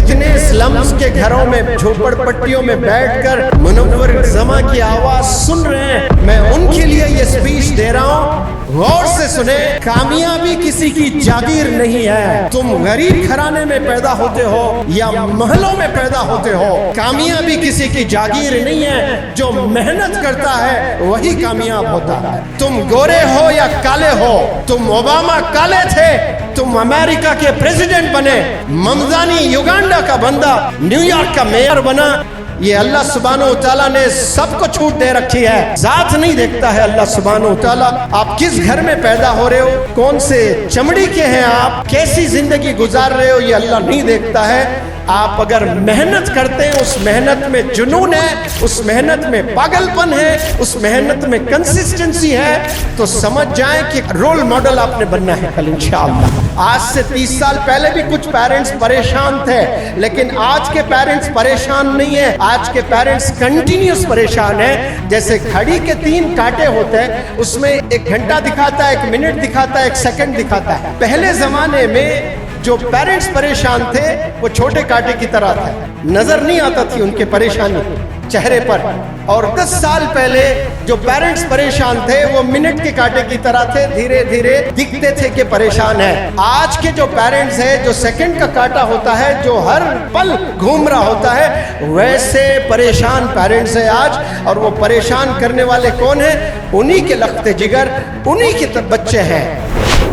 جتنے اسلمز کے گھروں میں جھوپڑ پٹیوں میں بیٹھ کر منور زماں کی آواز سن رہے ہیں، میں ان کے لیے یہ سپیچ دے رہا ہوں، غور سے سنیں۔ کامیابی کسی کی جاگیر نہیں ہے۔ تم غریب گھرانے میں پیدا ہوتے ہو یا محلوں میں پیدا ہوتے ہو، کامیابی کسی کی جاگیر نہیں ہے۔ جو محنت کرتا ہے وہی کامیاب ہوتا ہے۔ تم گورے ہو یا کالے ہو، تم اوباما کالے تھے، تم امریکہ کے پریزیڈنٹ بنے، ممدانی یوگانڈا کا بندہ نیو یارک کا میئر بنا، یہ اللہ سبحانہ وتعالیٰ نے سب کو چھوٹ دے رکھی ہے۔ ذات نہیں دیکھتا ہے اللہ سبحانہ وتعالیٰ آپ کس گھر میں پیدا ہو رہے ہو، کون سے چمڑی کے ہیں آپ، کیسی زندگی گزار رہے ہو، یہ اللہ نہیں دیکھتا ہے۔ آپ اگر محنت کرتے ہیں، اس محنت میں جنون ہے، اس محنت میں پاگل پن ہے، اس محنت میں کنسسٹنسی ہے، تو سمجھ جائیں کہ رول ماڈل آپ نے بننا ہے کل انشاءاللہ۔ آج سے 30 سال پہلے بھی کچھ پیرنٹس پریشان تھے، لیکن آج کے پیرنٹس پریشان نہیں ہیں۔ آج کے پیرنٹس کنٹینیوس پریشان ہیں۔ جیسے گھڑی کے 3 کانٹے ہوتے ہیں، اس میں 1 گھنٹہ دکھاتا ہے، 1 منٹ دکھاتا ہے، 1 سیکنڈ دکھاتا ہے۔ پہلے زمانے میں جو پیرنٹس پریشان تھے وہ چھوٹے کانٹے کی طرح تھے، نظر نہیں آتا تھی ان کے پریشانی چہرے پر، اور 10 سال پہلے جو پیرنٹس پریشان تھے وہ منٹ کے کانٹے کی طرح تھے، دھیرے دھیرے دکھتے تھے کہ پریشان ہیں۔ آج کے جو پیرنٹس ہیں، جو سیکنڈ کا کانٹا ہوتا ہے، جو ہر پل گھوم رہا ہوتا ہے، ویسے پریشان پیرنٹس ہیں آج۔ اور وہ پریشان کرنے والے کون ہیں؟ انہی کے لخت جگر، انہی کے بچے ہیں۔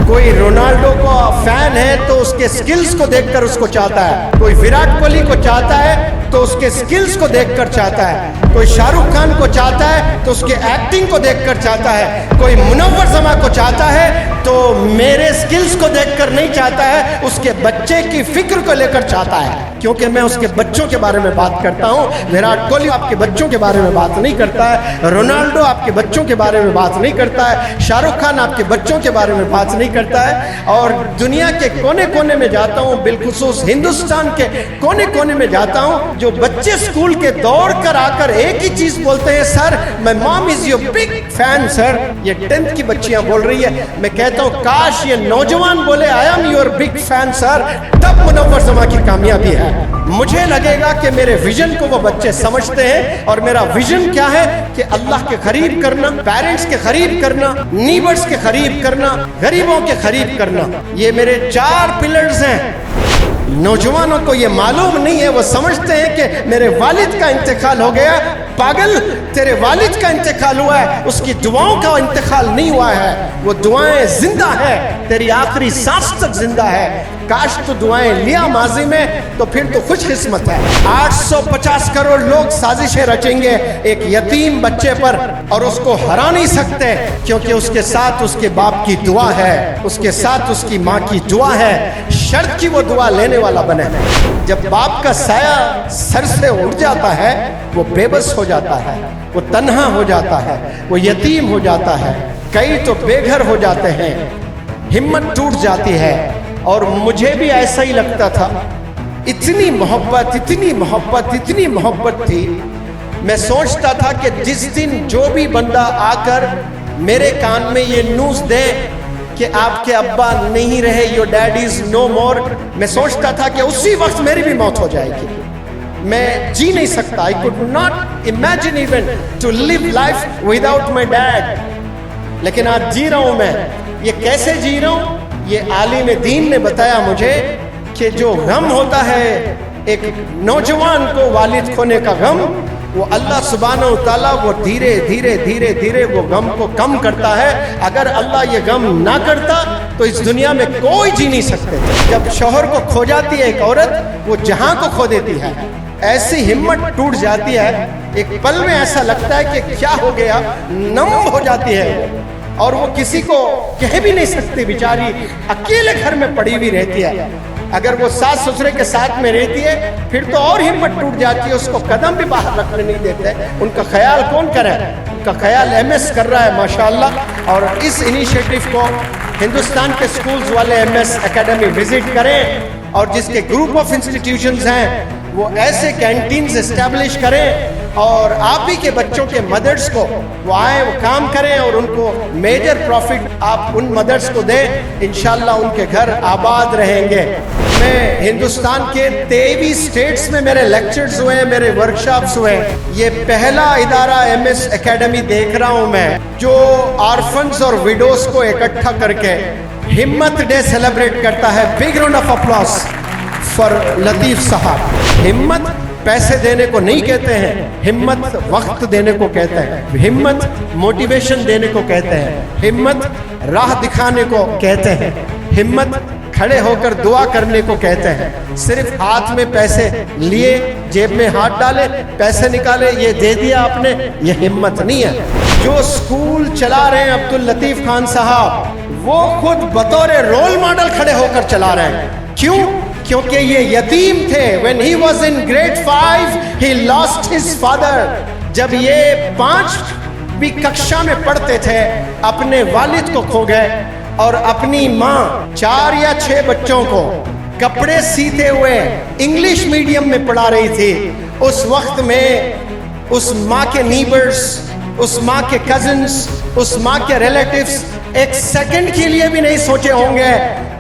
کوئی رونالڈو کو فین ہے تو اس کے سکلز کو دیکھ کر اس کو چاہتا ہے، کوئی وراٹ کوہلی کو چاہتا ہے تو اس کے سکلز کو دیکھ کر چاہتا ہے، کوئی شاہ رخ خان کو چاہتا ہے تو اس کے ایکٹنگ کو دیکھ کر چاہتا ہے، کوئی منور زماں کو چاہتا ہے تو میرے سکلز کو دیکھ کر نہیں چاہتا ہے، اس کے بچے کی فکر کو لے کر چاہتا ہے۔ کیونکہ میں اس کے بچوں کے بارے میں بات کرتا ہوں۔ وراٹ کوہلی آپ کے بچوں کے بارے میں بات نہیں کرتا ہے، رونالڈو آپ کے بچوں کے بارے میں بات نہیں کرتا ہے، شاہ رخ خان آپ کے بچوں کے بارے میں بات نہیں کرتا ہے۔ اور دنیا کے کونے کونے میں جاتا ہوں، بالخصوص ہندوستان کے کونے کونے میں جاتا ہوں، جو بچے اسکول کے دوڑ کر آ کر ایک ہی چیز بولتے ہیں، سر مائی مام از یور بگ فین سر۔ یہ 10th کی بچیاں بول رہی ہے۔ میں کہتا ہوں کاش یہ نوجوان بولے I am your big fan sir, تب منور زماں کی کامیابی ہے۔ مجھے لگے گا کہ میرے ویژن کو وہ بچے سمجھتے ہیں، اور میرا ویژن کیا ہے کہ اللہ کے قریب کرنا، پیرنٹس کے قریب کرنا، نیبرز کے قریب کرنا، غریبوں کے قریب کرنا، یہ میرے 4 پلرز ہیں۔ نوجوانوں کو یہ معلوم نہیں ہے، وہ سمجھتے ہیں کہ میرے والد کا انتقال ہو گیا۔ پاگل، تیرے والد کا انتقال ہوا ہے، اس کی دعاؤں کا انتقال نہیں ہوا ہے، وہ دعائیں زندہ ہے، تیری آخری سانس تک زندہ ہے۔ کاش تو دعائیں لیا ماضی میں، تو پھر تو خوش قسمت ہے۔ 850 کروڑ لوگ سازشیں رچیں گے ایک یتیم بچے پر، اور اس کو ہرا نہیں سکتے، کیونکہ اس کے ساتھ اس کے باپ کی دعا ہے، اس کے ساتھ اس کی ماں کی دعا ہے، شرط کی وہ دعا لینے والا بنے۔ جب باپ کا سایہ سر سے اٹھ جاتا ہے، وہ بے بس ہو جاتا ہے، وہ تنہا ہو جاتا ہے، وہ یتیم ہو جاتا ہے، کئی تو بے گھر ہو جاتے ہیں، ہمت ٹوٹ جاتی ہے۔ اور مجھے بھی ایسا ہی لگتا تھا، اتنی محبت، اتنی محبت، اتنی محبت تھی۔ میں سوچتا تھا کہ جس دن جو بھی بندہ آ کر میرے کان میں یہ نیوز دے کہ آپ کے ابا نہیں رہے، یور ڈیڈ از نو مور، میں سوچتا تھا کہ اسی وقت میری بھی موت ہو جائے گی۔ میں جی نہیں سکتا، I could not imagine even to live life without my dad۔ لیکن آج جی رہا ہوں میں۔ یہ کیسے جی رہا ہوں؟ یہ عالم دین نے بتایا مجھے کہ جو غم ہوتا ہے ایک نوجوان کو والد کھونے کا غم، وہ اللہ سبحانہ وتعالیٰ وہ دھیرے دھیرے دھیرے دھیرے وہ غم کو کم کرتا ہے۔ اگر اللہ یہ غم نہ کرتا تو اس دنیا میں کوئی جی نہیں سکتے۔ جب شوہر کو کھو جاتی ہے ایک عورت، وہ جہاں کو کھو دیتی ہے، ایسی ہمت ٹوٹ جاتی ہے، ایک پل میں ایسا لگتا ہے کہ کیا ہو گیا، نم ہو جاتی ہے، اور وہ کسی کو کہہ بھی نہیں سکتی، بیچاری اکیلے گھر میں پڑی ہوئی رہتی ہے۔ اگر وہ ساس سسرے کے ساتھ میں رہتی ہے پھر تو اور ہمت ٹوٹ جاتی ہے، اس کو قدم بھی باہر رکھنے نہیں دیتے۔ ان کا خیال کون کرے؟ ان کا خیال MS کر رہا ہے ماشاءاللہ۔ اور اس انیشیٹو کو ہندوستان کے سکولز والے MS اکیڈمی وزٹ کریں، اور جس کے گروپ آف انسٹیٹیوشنز ہیں وہ ایسے کینٹینز اسٹیبلش کریں اور آپ ہی کے بچوں کے مدرس کو وہ آئیں، وہ کام کریں اور ان کو میجر پروفٹ آپ ان مدرس کو دیں، انشاءاللہ ان کے گھر آباد رہیں گے۔ میں ہندوستان کے 23 اسٹیٹس میں میرے لیکچرز ہوئے ہیں، میرے ورکشاپس ہوئے ہیں۔ یہ پہلا ادارہ ایم ایس اکیڈمی دیکھ رہا ہوں میں جو آرفنز اور ویڈوز کو اکٹھا کر کے ہمت ڈے سیلیبریٹ کرتا ہے۔ بگ راؤنڈ آف اپلاس فار لطیف صاحب۔ ہمت پیسے دینے کو نہیں کہتے ہیں، ہمت وقت دینے کو کہتے ہیں، ہمت موٹیویشن دینے کو کہتے ہیں، ہمت راہ دکھانے کو کہتے ہیں، ہمت کھڑے ہو کر دعا کرنے کو کہتے ہیں۔ صرف ہاتھ میں پیسے لیے، جیب میں ہاتھ ڈالے، پیسے نکالے، یہ دے دیا آپ نے، یہ ہمت نہیں ہے۔ جو اسکول چلا رہے ہیں عبداللطیف خان صاحب، وہ خود بطور رول ماڈل کھڑے ہو کر چلا رہے ہیں۔ کیوں؟ کیونکہ یہ یتیم تھے۔ When he was in grade 5 he lost his father۔ جب یہ 5ویں ککشا میں پڑھتے تھے اپنے والد کو کھو گئے، اور اپنی ماں 4 یا 6 بچوں کو کپڑے سیتے ہوئے انگلش میڈیم میں پڑھا رہی تھی۔ اس وقت میں اس ماں کے نیبرز، اس ماں کے کزنز، اس ماں کے ریلیٹیوز ایک سیکنڈ کے لیے بھی نہیں سوچے ہوں گے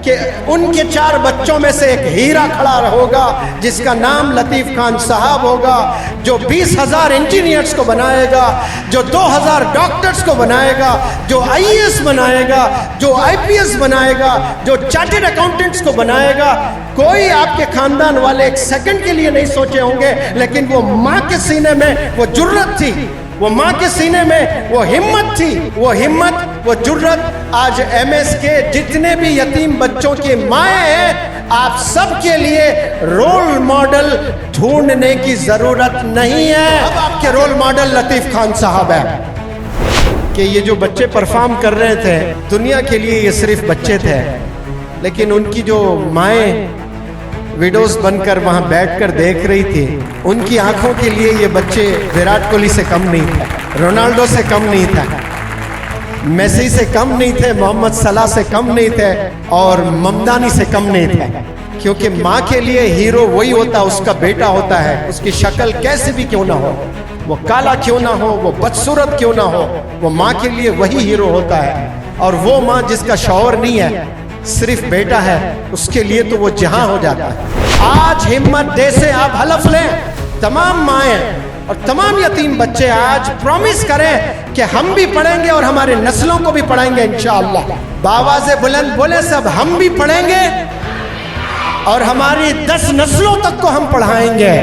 کہ ان کے 4 بچوں میں سے ایک ہیرا کھڑا ہوگا جس کا نام لطیف خان صاحب ہوگا، جو 20,000 انجینئرز کو بنائے گا، جو 2,000 ڈاکٹرز کو بنائے گا، جو IAS بنائے گا، جو IPS بنائے گا، جو چارٹرڈ اکاؤنٹنٹس کو بنائے گا۔ کوئی آپ کے خاندان والے ایک سیکنڈ کے لیے نہیں سوچے ہوں گے، لیکن وہ ماں کے سینے میں وہ جرت تھی، وہ ماں کے سینے میں وہ ہمت تھی، وہ ہمت، وہ جرت آج ایم ایس کے جتنے بھی یتیم بچوں کی مائیں ہیں، آپ سب کے لیے رول ماڈل ڈھونڈنے کی ضرورت نہیں ہے۔ اب آپ کے رول ماڈل لطیف خان صاحب ہے کہ یہ جو بچے پرفارم کر رہے تھے، دنیا کے لیے یہ صرف بچے تھے، لیکن ان کی جو مائیں ویڈوز بن کر وہاں بیٹھ کر دیکھ رہی تھی، ان کی آنکھوں کے لیے یہ بچے وراٹ کوہلی سے کم نہیں تھے، رونالڈو سے کم نہیں تھا، میسی سے کم نہیں تھے، محمد صلاح سے کم نہیں تھے، اور ممدانی سے کم نہیں تھے۔ کیونکہ ماں کے لیے ہیرو وہی ہوتا، اس کا بیٹا ہوتا ہے، اس کی شکل کیسی بھی کیوں نہ ہو، وہ کالا کیوں نہ ہو، وہ بدصورت کیوں نہ ہو، وہ ماں کے لیے وہی ہیرو ہوتا ہے۔ اور وہ ماں جس کا شوہر نہیں ہے، صرف بیٹا ہے، اس کے لیے تو وہ جہاں ہو جاتا ہے۔ آج ہمت ڈے سے آپ حلف لیں، تمام مائیں اور تمام یتیم بچے آج پرومس کریں کہ ہم بھی پڑھیں گے اور ہمارے نسلوں کو بھی پڑھیں گے انشاءاللہ۔ باواز بلند بولے سب، ہم بھی پڑھیں گے اور ہماری 10 نسلوں تک کو ہم پڑھائیں گے۔